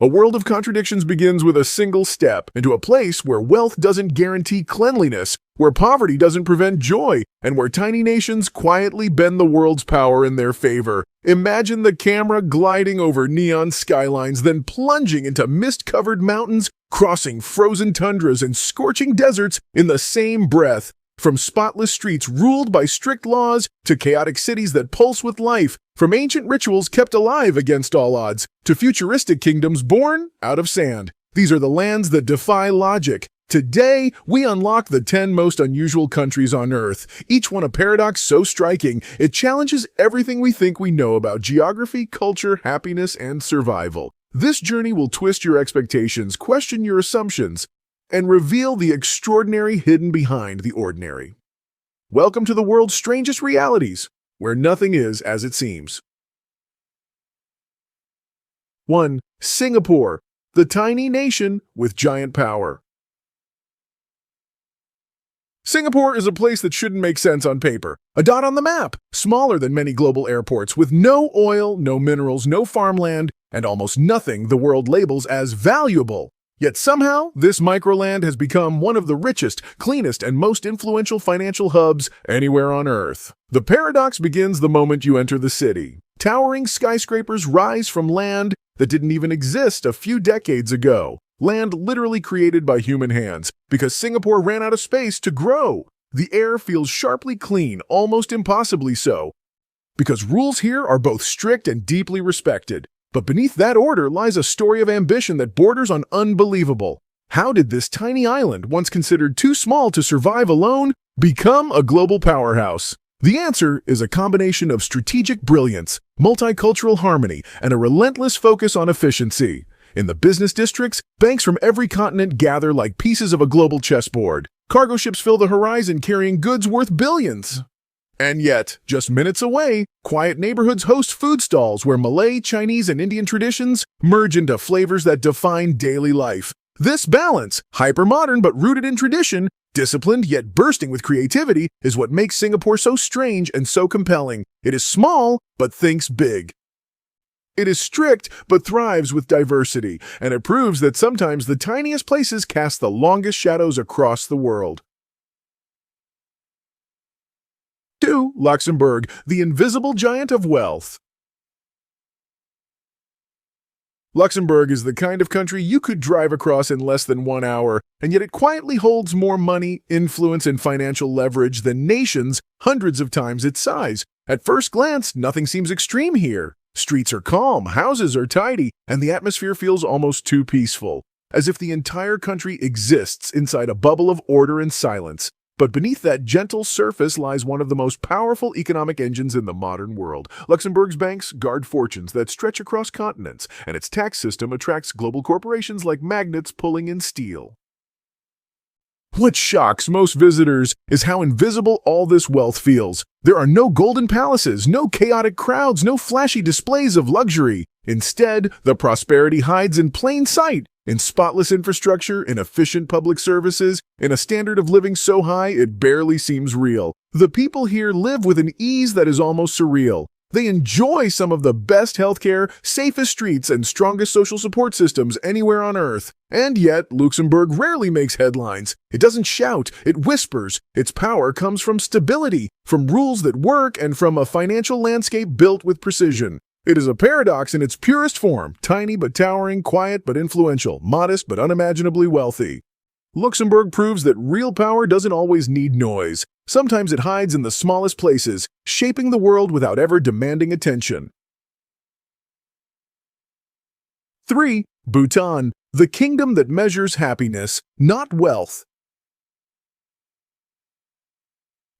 A world of contradictions begins with a single step into a place where wealth doesn't guarantee cleanliness, where poverty doesn't prevent joy, and where tiny nations quietly bend the world's power in their favor. Imagine the camera gliding over neon skylines, then plunging into mist-covered mountains, crossing frozen tundras and scorching deserts in the same breath. From spotless streets ruled by strict laws to chaotic cities that pulse with life, from ancient rituals kept alive against all odds to futuristic kingdoms born out of sand. These are the lands that defy logic. Today, we unlock the 10 most unusual countries on Earth, each one a paradox so striking it challenges everything we think we know about geography, culture, happiness, and survival. This journey will twist your expectations, question your assumptions, and reveal the extraordinary hidden behind the ordinary. Welcome to the world's strangest realities, where nothing is as it seems. 1. Singapore, the tiny nation with giant power. Singapore is a place that shouldn't make sense on paper. A dot on the map, smaller than many global airports, with no oil, no minerals, no farmland, and almost nothing the world labels as valuable. Yet somehow, this microland has become one of the richest, cleanest, and most influential financial hubs anywhere on Earth. The paradox begins the moment you enter the city. Towering skyscrapers rise from land that didn't even exist a few decades ago. Land literally created by human hands, because Singapore ran out of space to grow. The air feels sharply clean, almost impossibly so, because rules here are both strict and deeply respected. But beneath that order lies a story of ambition that borders on unbelievable. How did this tiny island, once considered too small to survive alone, become a global powerhouse? The answer is a combination of strategic brilliance, multicultural harmony, and a relentless focus on efficiency. In the business districts, banks from every continent gather like pieces of a global chessboard. Cargo ships fill the horizon carrying goods worth billions. And yet, just minutes away, quiet neighborhoods host food stalls where Malay, Chinese, and Indian traditions merge into flavors that define daily life. This balance, hyper-modern but rooted in tradition, disciplined yet bursting with creativity, is what makes Singapore so strange and so compelling. It is small, but thinks big. It is strict, but thrives with diversity, and it proves that sometimes the tiniest places cast the longest shadows across the world. 2. Luxembourg, the invisible giant of wealth. Luxembourg is the kind of country you could drive across in less than 1 hour, and yet it quietly holds more money, influence, and financial leverage than nations hundreds of times its size. At first glance, nothing seems extreme here. Streets are calm, houses are tidy, and the atmosphere feels almost too peaceful, as if the entire country exists inside a bubble of order and silence. But beneath that gentle surface lies one of the most powerful economic engines in the modern world. Luxembourg's banks guard fortunes that stretch across continents, and its tax system attracts global corporations like magnets pulling in steel. What shocks most visitors is how invisible all this wealth feels. There are no golden palaces, no chaotic crowds, no flashy displays of luxury. Instead, the prosperity hides in plain sight, in spotless infrastructure, in efficient public services, in a standard of living so high it barely seems real. The people here live with an ease that is almost surreal. They enjoy some of the best healthcare, safest streets, and strongest social support systems anywhere on Earth. And yet, Luxembourg rarely makes headlines. It doesn't shout, it whispers. Its power comes from stability, from rules that work, and from a financial landscape built with precision. It is a paradox in its purest form, tiny but towering, quiet but influential, modest but unimaginably wealthy. Luxembourg proves that real power doesn't always need noise. Sometimes it hides in the smallest places, shaping the world without ever demanding attention. 3. Bhutan, the kingdom that measures happiness, not wealth.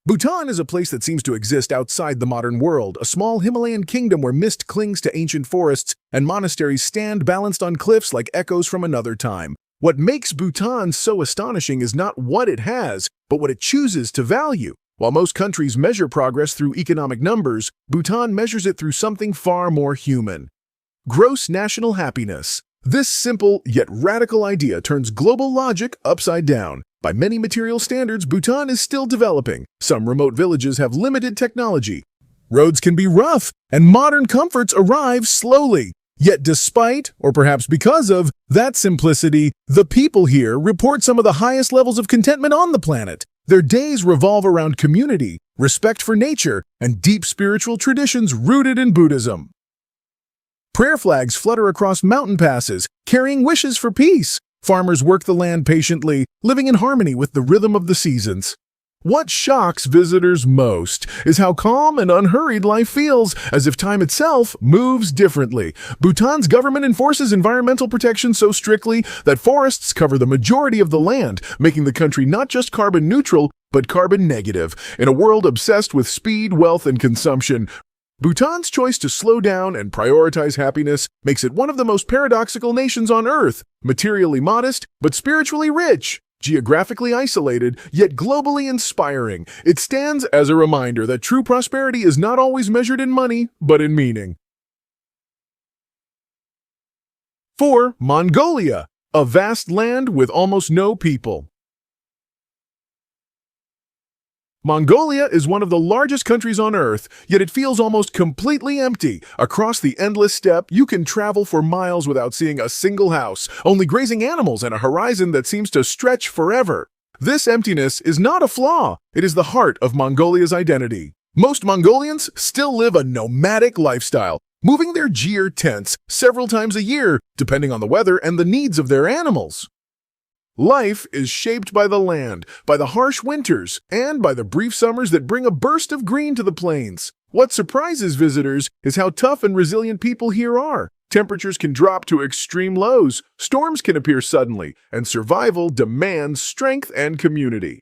Bhutan is a place that seems to exist outside the modern world, a small Himalayan kingdom where mist clings to ancient forests and monasteries stand balanced on cliffs like echoes from another time. What makes Bhutan so astonishing is not what it has, but what it chooses to value. While most countries measure progress through economic numbers, Bhutan measures it through something far more human. Gross national happiness. This simple yet radical idea turns global logic upside down. By many material standards, Bhutan is still developing. Some remote villages have limited technology. Roads can be rough, and modern comforts arrive slowly. Yet despite, or perhaps because of, that simplicity, the people here report some of the highest levels of contentment on the planet. Their days revolve around community, respect for nature, and deep spiritual traditions rooted in Buddhism. Prayer flags flutter across mountain passes, carrying wishes for peace. Farmers work the land patiently, living in harmony with the rhythm of the seasons. What shocks visitors most is how calm and unhurried life feels, as if time itself moves differently. Bhutan's government enforces environmental protection so strictly that forests cover the majority of the land, making the country not just carbon neutral, but carbon negative. In a world obsessed with speed, wealth, and consumption, Bhutan's choice to slow down and prioritize happiness makes it one of the most paradoxical nations on Earth, materially modest, but spiritually rich. Geographically isolated, yet globally inspiring, it stands as a reminder that true prosperity is not always measured in money, but in meaning. 4. Mongolia, a vast land with almost no people. Mongolia is one of the largest countries on Earth, yet it feels almost completely empty. Across the endless steppe, you can travel for miles without seeing a single house, only grazing animals and a horizon that seems to stretch forever. This emptiness is not a flaw, it is the heart of Mongolia's identity. Most Mongolians still live a nomadic lifestyle, moving their gyr tents several times a year, depending on the weather and the needs of their animals. Life is shaped by the land, by the harsh winters, and by the brief summers that bring a burst of green to the plains. What surprises visitors is how tough and resilient people here are. Temperatures can drop to extreme lows, storms can appear suddenly, and survival demands strength and community.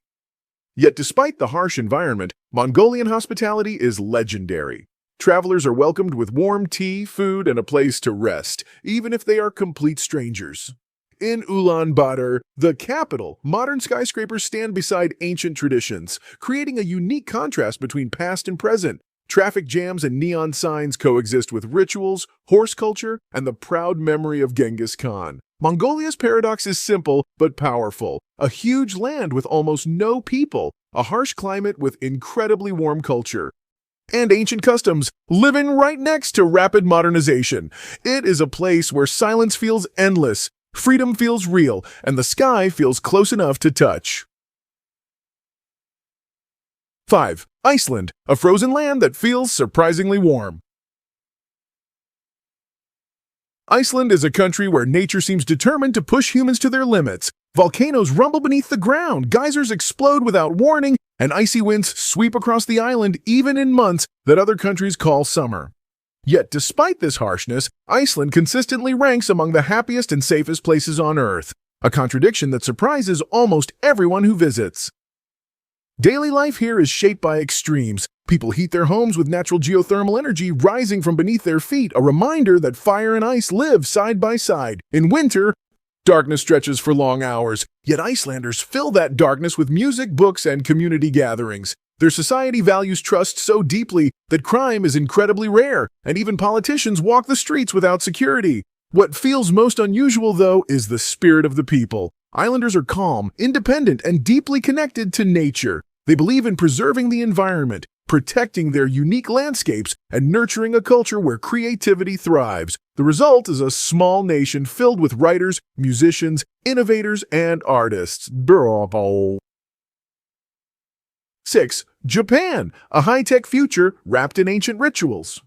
Yet despite the harsh environment, Mongolian hospitality is legendary. Travelers are welcomed with warm tea, food, and a place to rest, even if they are complete strangers. In Ulaanbaatar, the capital, modern skyscrapers stand beside ancient traditions, creating a unique contrast between past and present. Traffic jams and neon signs coexist with rituals, horse culture, and the proud memory of Genghis Khan. Mongolia's paradox is simple but powerful. A huge land with almost no people, a harsh climate with incredibly warm culture, and ancient customs living right next to rapid modernization. It is a place where silence feels endless, freedom feels real, and the sky feels close enough to touch. 5. Iceland, a frozen land that feels surprisingly warm. Iceland is a country where nature seems determined to push humans to their limits. Volcanoes rumble beneath the ground, geysers explode without warning, and icy winds sweep across the island even in months that other countries call summer. Yet despite this harshness, Iceland consistently ranks among the happiest and safest places on Earth, a contradiction that surprises almost everyone who visits. Daily life here is shaped by extremes. People heat their homes with natural geothermal energy rising from beneath their feet, a reminder that fire and ice live side by side. In winter, darkness stretches for long hours, yet Icelanders fill that darkness with music, books, and community gatherings. Their society values trust so deeply that crime is incredibly rare, and even politicians walk the streets without security. What feels most unusual, though, is the spirit of the people. Islanders are calm, independent, and deeply connected to nature. They believe in preserving the environment, protecting their unique landscapes, and nurturing a culture where creativity thrives. The result is a small nation filled with writers, musicians, innovators, and artists. 6. Japan, a high-tech future wrapped in ancient rituals.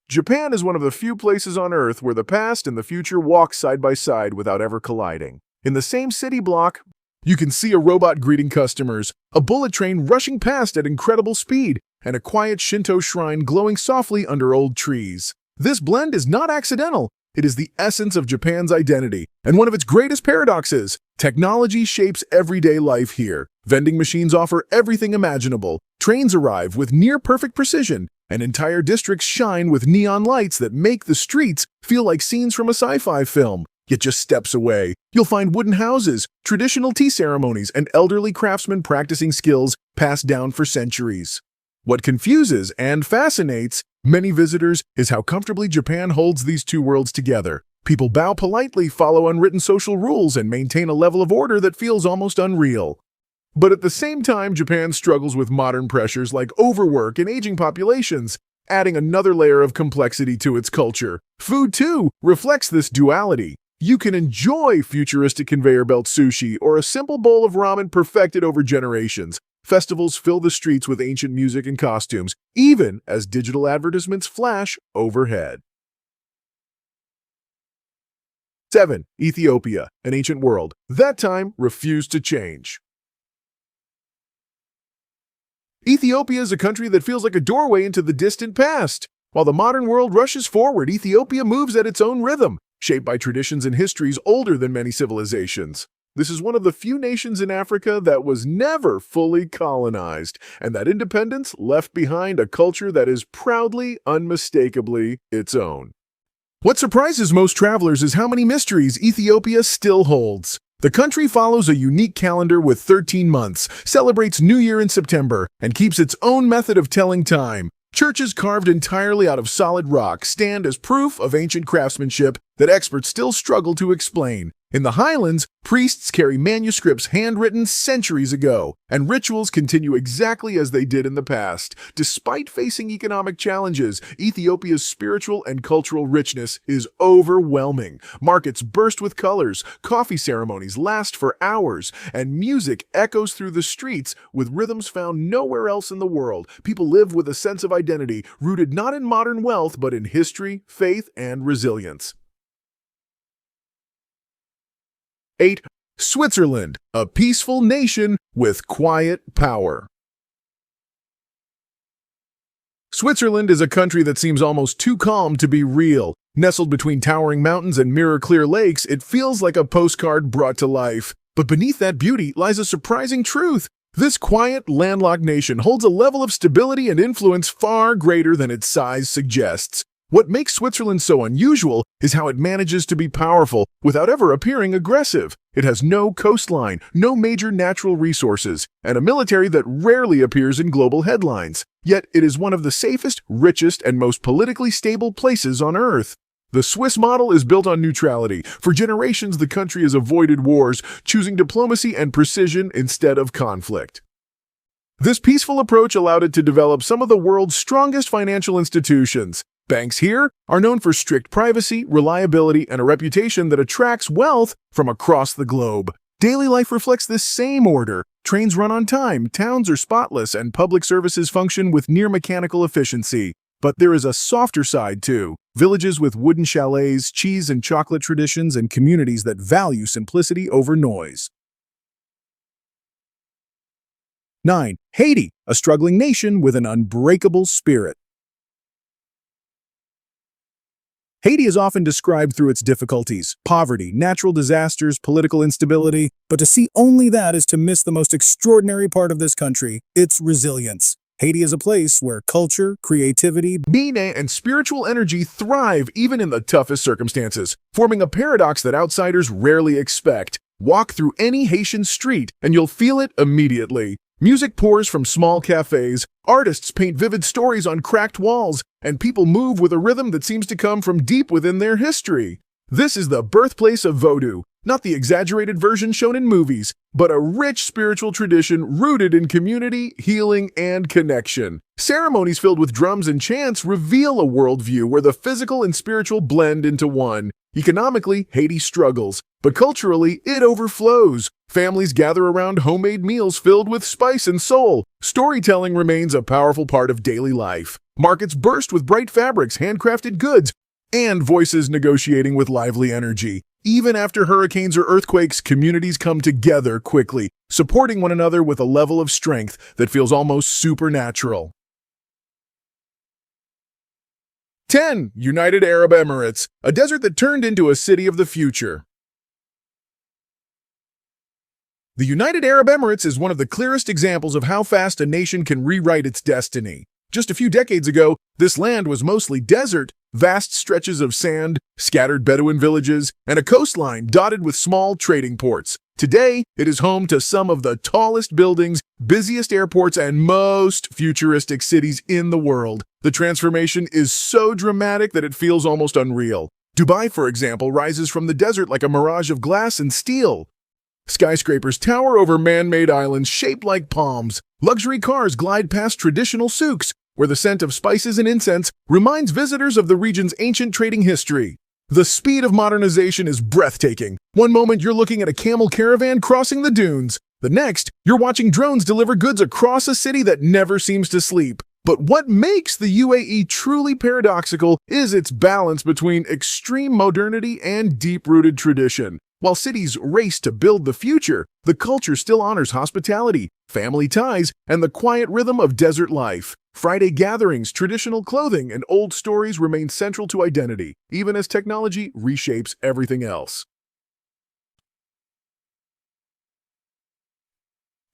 Japan is one of the few places on Earth where the past and the future walk side by side without ever colliding. In the same city block, you can see a robot greeting customers, a bullet train rushing past at incredible speed, and a quiet Shinto shrine glowing softly under old trees. This blend is not accidental. It is the essence of Japan's identity, and one of its greatest paradoxes. Technology shapes everyday life here. Vending machines offer everything imaginable. Trains arrive with near-perfect precision, and entire districts shine with neon lights that make the streets feel like scenes from a sci-fi film. Yet just steps away, you'll find wooden houses, traditional tea ceremonies, and elderly craftsmen practicing skills passed down for centuries. What confuses and fascinates many visitors is how comfortably Japan holds these two worlds together. People bow politely, follow unwritten social rules, and maintain a level of order that feels almost unreal. But at the same time, Japan struggles with modern pressures like overwork and aging populations. adding another layer of complexity to its culture. Food, too, reflects this duality. You can enjoy futuristic conveyor belt sushi or a simple bowl of ramen perfected over generations. Festivals fill the streets with ancient music and costumes, even as digital advertisements flash overhead. 7. Ethiopia, an ancient world. That time refused to change. Ethiopia is a country that feels like a doorway into the distant past. While the modern world rushes forward, Ethiopia moves at its own rhythm, shaped by traditions and histories older than many civilizations. This is one of the few nations in Africa that was never fully colonized, and that independence left behind a culture that is proudly, unmistakably its own. What surprises most travelers is how many mysteries Ethiopia still holds. The country follows a unique calendar with 13 months, celebrates New Year in September, and keeps its own method of telling time. Churches carved entirely out of solid rock stand as proof of ancient craftsmanship that experts still struggle to explain. In the highlands, priests carry manuscripts handwritten centuries ago, and rituals continue exactly as they did in the past. Despite facing economic challenges, Ethiopia's spiritual and cultural richness is overwhelming. Markets burst with colors, coffee ceremonies last for hours, and music echoes through the streets with rhythms found nowhere else in the world. People live with a sense of identity, rooted not in modern wealth but in history, faith, and resilience. 8. Switzerland, a peaceful nation with quiet power. Switzerland is a country that seems almost too calm to be real. Nestled between towering mountains and mirror-clear lakes, it feels like a postcard brought to life. But beneath that beauty lies a surprising truth. This quiet, landlocked nation holds a level of stability and influence far greater than its size suggests. What makes Switzerland so unusual is how it manages to be powerful without ever appearing aggressive. It has no coastline, no major natural resources, and a military that rarely appears in global headlines. Yet it is one of the safest, richest, and most politically stable places on Earth. The Swiss model is built on neutrality. For generations, the country has avoided wars, choosing diplomacy and precision instead of conflict. This peaceful approach allowed it to develop some of the world's strongest financial institutions. Banks here are known for strict privacy, reliability, and a reputation that attracts wealth from across the globe. Daily life reflects this same order. Trains run on time, towns are spotless, and public services function with near-mechanical efficiency. But there is a softer side, too. Villages with wooden chalets, cheese and chocolate traditions, and communities that value simplicity over noise. 9. Haiti, a struggling nation with an unbreakable spirit. Haiti is often described through its difficulties, poverty, natural disasters, political instability, but to see only that is to miss the most extraordinary part of this country, its resilience. Haiti is a place where culture, creativity, meaning, and spiritual energy thrive even in the toughest circumstances, forming a paradox that outsiders rarely expect. Walk through any Haitian street and you'll feel it immediately. Music pours from small cafes, artists paint vivid stories on cracked walls, and people move with a rhythm that seems to come from deep within their history. This is the birthplace of Vodou, not the exaggerated version shown in movies, but a rich spiritual tradition rooted in community, healing, and connection. Ceremonies filled with drums and chants reveal a worldview where the physical and spiritual blend into one. Economically, Haiti struggles, but culturally, it overflows. Families gather around homemade meals filled with spice and soul. Storytelling remains a powerful part of daily life. Markets burst with bright fabrics, handcrafted goods, and voices negotiating with lively energy. Even after hurricanes or earthquakes, communities come together quickly, supporting one another with a level of strength that feels almost supernatural. 10. United Arab Emirates, a desert that turned into a city of the future. The United Arab Emirates is one of the clearest examples of how fast a nation can rewrite its destiny. Just a few decades ago, this land was mostly desert, vast stretches of sand, scattered Bedouin villages, and a coastline dotted with small trading ports. Today, it is home to some of the tallest buildings, busiest airports, and most futuristic cities in the world. The transformation is so dramatic that it feels almost unreal. Dubai, for example, rises from the desert like a mirage of glass and steel. Skyscrapers tower over man-made islands shaped like palms. Luxury cars glide past traditional souks, where the scent of spices and incense reminds visitors of the region's ancient trading history. The speed of modernization is breathtaking. One moment you're looking at a camel caravan crossing the dunes. The next, you're watching drones deliver goods across a city that never seems to sleep. But what makes the UAE truly paradoxical is its balance between extreme modernity and deep-rooted tradition. While cities race to build the future, the culture still honors hospitality, family ties, and the quiet rhythm of desert life. Friday gatherings, traditional clothing, and old stories remain central to identity, even as technology reshapes everything else.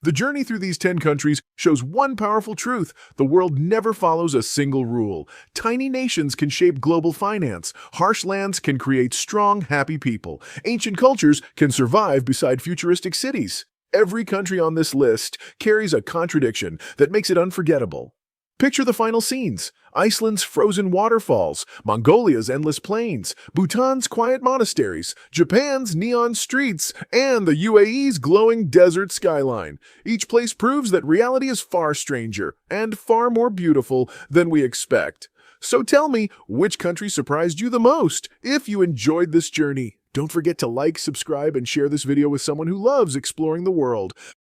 The journey through these 10 countries shows one powerful truth: the world never follows a single rule. Tiny nations can shape global finance. Harsh lands can create strong, happy people. Ancient cultures can survive beside futuristic cities. Every country on this list carries a contradiction that makes it unforgettable. Picture the final scenes: Iceland's frozen waterfalls, Mongolia's endless plains, Bhutan's quiet monasteries, Japan's neon streets, and the UAE's glowing desert skyline. Each place proves that reality is far stranger and far more beautiful than we expect. So tell me, which country surprised you the most? If you enjoyed this journey, don't forget to like, subscribe, and share this video with someone who loves exploring the world.